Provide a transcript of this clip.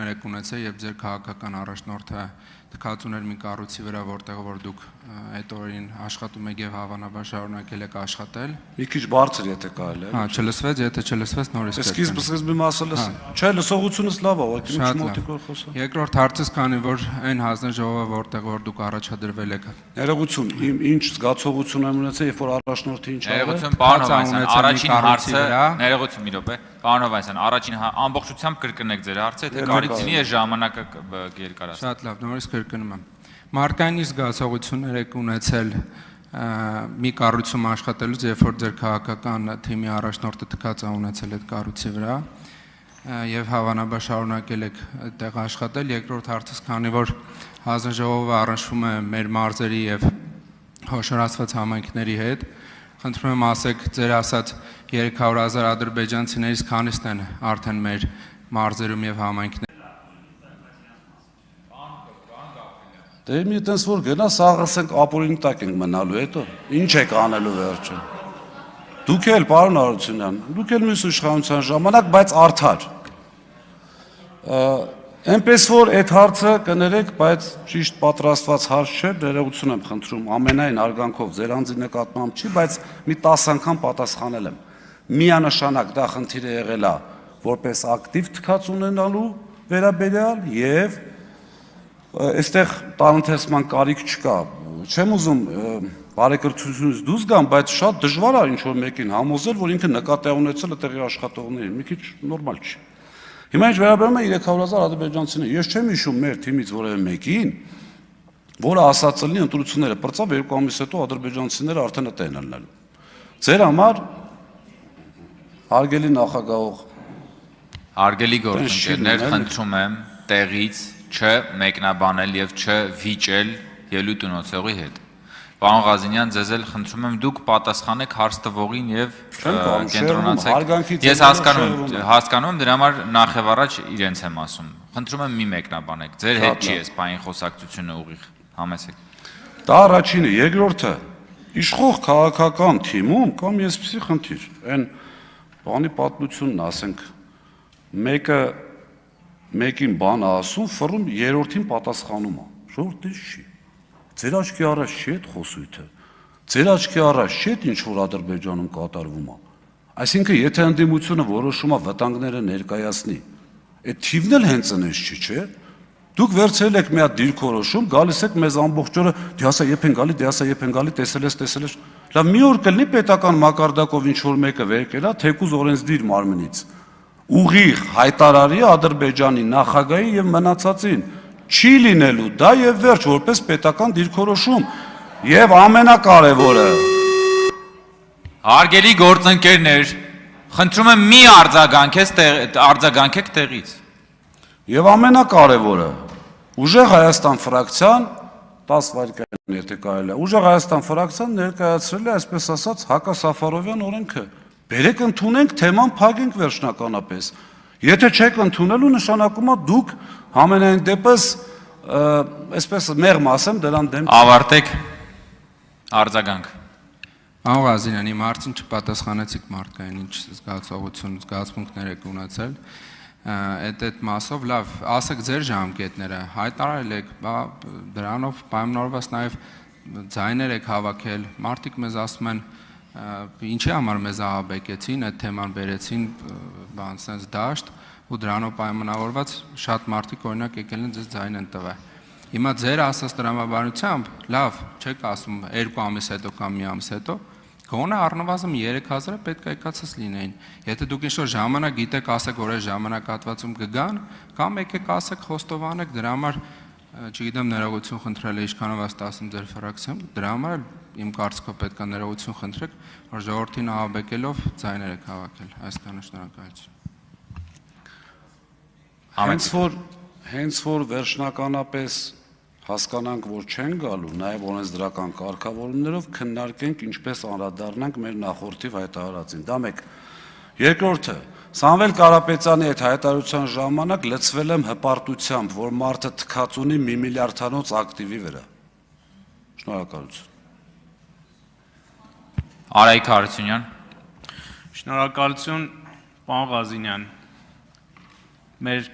հարցություններ եք ունեցել եւ ձեր քաղաքական առաջնորդը թքածուներ մի կառույցի վրա, որտեղ որ դուք այդ օրերին աշխատում եք եւ հավանաբար շարունակել եք աշխատել։ Մի քիչ բարձր եթե կարելի է։ Հա, չլսվեց, եթե չլսվեց նորից կրկին։ Սկիզբի մասը լսի։ Չէ, լսողությունս լավ է, ուղղակի մի մոտիկ որ խոսա։ Երկրորդ հարցս, քանի որ այն հանձնաժողովը, որտեղ որ դուք առաջադրվել եք։ Ներողություն, ինչ զգացողություն եմ ունեցել, երբ որ առաջնորդը ինչ արել։ Ներողություն, պարոն Հովհաննիսյան, առաջին հարցը, ներողություն մի րոպե, պարոն Հովհաննիսյան, առաջին ամբողջությամբ կրկնեք ձեր հարցը, թե կարիք լինի է ժամանակը երկարացնել։ Շատ լավ, նորից կրկնում եմ։ Մարտային զգացողություններ եք ունեցել մի կառույցում աշխատելուց, երբ որ ձեր քաղաքական թիմի առաջնորդը թքած է ունեցել այդ կառույցի վրա եւ հավանաբար շարունակել եք այդտեղ աշխատել։ Երկրորդ հարցս, քանի որ հանձնաժողովը առնչվում է մեր մարզերի եւ հոշորացված համայնքների հետ, խնդրում եմ ասեք, ձեր ասած 300,000 ադրբեջանցիներից քանիսն են արդեն մեր մարզերում եւ համայնքներում։ Դե մի տես որ գնա, սաղ ասենք ապօրինի տակ ենք մնալու, հետո ինչ եք անելու վերջը։ Դուք էլ, պարոն Արությունյան, դուք էլ մյուս իշխանության ժամանակ, բայց արդար։ Այնպես որ այդ հարցը կներեք, բայց ճիշտ պատրաստված հարց չէ, ներողություն եմ խնդրում, ամենայն արգանքով ձեր անձի նկատմամբ չի, բայց մի 10 անգամ պատասխանել եմ։ Միանշանակ դա խնդիրը եղել է որպես ակտիվ թքած ունենալու վերաբերյալ եւ այստեղ տարընթերցման կարիք չկա։ Չեմ ուզում բարեկրթությունից դուրս գամ, բայց շատ դժվար է ինչ որ մեկին համոզել, որ ինքը նկատի ունեցել է տեղի աշխատողներին, մի քիչ նորմալ չի։ Հիմա ինչ վերաբերում է 300,000 ադրբեջանցիներին, ես չեմ հիշում մեր թիմից որևէ մեկին, որը ասած լինի ընտրությունները բրծավ 2 ամիս հետո ադրբեջանցիները արդեն այդ են ելնելու։ Ձեր համար հարգելի նախագահող, հարգելի գործընկերներ, խնդրում եմ տեղից չմեկնաբանել եւ չվիճել ելույթ ունեցողի հետ։ Պարոն Ղազինյան, ձեզ էլ խնդրում եմ դուք պատասխանեք հարց տվողին եւ կենտրոնացեք։ Ես հասկանում եմ, դրա համար նախ եւ առաջ իրենց եմ ասում։ Խնդրում եմ մի մեկնաբանեք։ Ձեր հետ չի էս բային խոսակցությունը ուղիղ համեցեք։ Դա առաջինը, երկրորդը իշխող քաղաքական թիմում կամ այսպիսի խնդիր, այն բանի պատմությունն ասենք, մեկին բան ասում, ֆռում երրորդին պատասխանում է։ Ժողովուրդը չի։ Ձեր աչքի առաջ չի այդ խոսույթը։ Ձեր աչքի առաջ չի այդ ինչ որ Ադրբեջանում կատարվում է։ Այսինքն, եթե ընդդիմությունը որոշում է վտանգները ներկայացնի, այդ թիվն էլ հենց այնպես չի, չէ՞։ Դուք վերցրել եք մի հատ դիրքորոշում, գալիս եք մեզ ամբողջ օրը, դե ասա եփ են գալի, դե ասա եփ են գալի, տեսել ես։ Լավ, մի օր կլինի պետական մակարդակով ինչ որ մեկը վեր կելա, թեկուզ օրենսդիր մարմնից։ Ուղիղ հայտարարի Ադրբեջանի նախագահին եւ մնացածին չի լինելու դա եւ վերջ որպես պետական դիրքորոշում եւ ամենակարևորը հարգելի գործընկերներ, խնդրում եմ մի արձագանքեք տեղից եւ ամենակարևորը ուժեղ Հայաստան ֆրակցիան 10 վայրկյան եթե կարելի է ուժեղ Հայաստան ֆրակցիան ներկայացրել է այսպես ասած հակասաֆարովյան օրենքը Բերեք ընդունենք թեման փակենք վերջնականապես։ Եթե չեք ընդունելու նշանակում է դուք համենայն դեպս այսպես մեղմ ասեմ դրան դեմ ավարտեք արձագանք։ Պարոն Ղազինյան, իմ հարցին չպատասխանեցիք մարդկային ինչ զգացմունքներ եք ունեցել։ Այդ մասով լավ, ասեք ձեր ժամկետները, հայտարարել եք, դրանով պայմանավորված նաև ձայներ եք հավաքել, մարդիկ մեզ ասում են ինչի համար մեզ ահաբեկեցին, այդ թեման բերեցին բան sense դաշտ ու դրանով պայմանավորված շատ մարդիկ օրինակ եկել են ձեզ ձայն են տվել։ Հիմա ձեր ասած տրամաբանությամբ, լավ, չեք ասում 2 ամիս հետո կամ մի ամիս հետո, գոնե առնվազն 3,000-ը պետք է եկածս լինեին։ Եթե դուք ինչ-որ ժամանակ գիտեք, ասեք, որ այս ժամանակահատվածում կգան, կամ եկեք ասեք խոստովանեք, դրա համար չգիտեմ ներողություն խնդրել է ինչքանով աստ ասում ձեր ֆրակցիայում, դրա համար իմ կարծիքով պետք է ներողություն խնդրեք, որ ժողովրդին ահաբեկելով ձայներ եք հավաքել, այսքանը շնորհակալություն։ Հենց որ վերջնականապես հասկանանք, որ չեն գալու, նաև օրենսդրական կարգավորումներով քննարկենք ինչպես անդրադառնանք մեր նախորդի հայտարարածին։ Դա մեկ։ Երկրորդը, Սամվել Կարապետյանի այդ հայտարարության ժամանակ լցվել եմ հպարտությամբ, որ մարդը թքած ունի 1 միլիարդանոց ակտիվի վրա։ Շնորհակալություն։ Արայիկ Հարությունյան։ Շնորհակալություն, պարոն Ղազինյան։ Մեր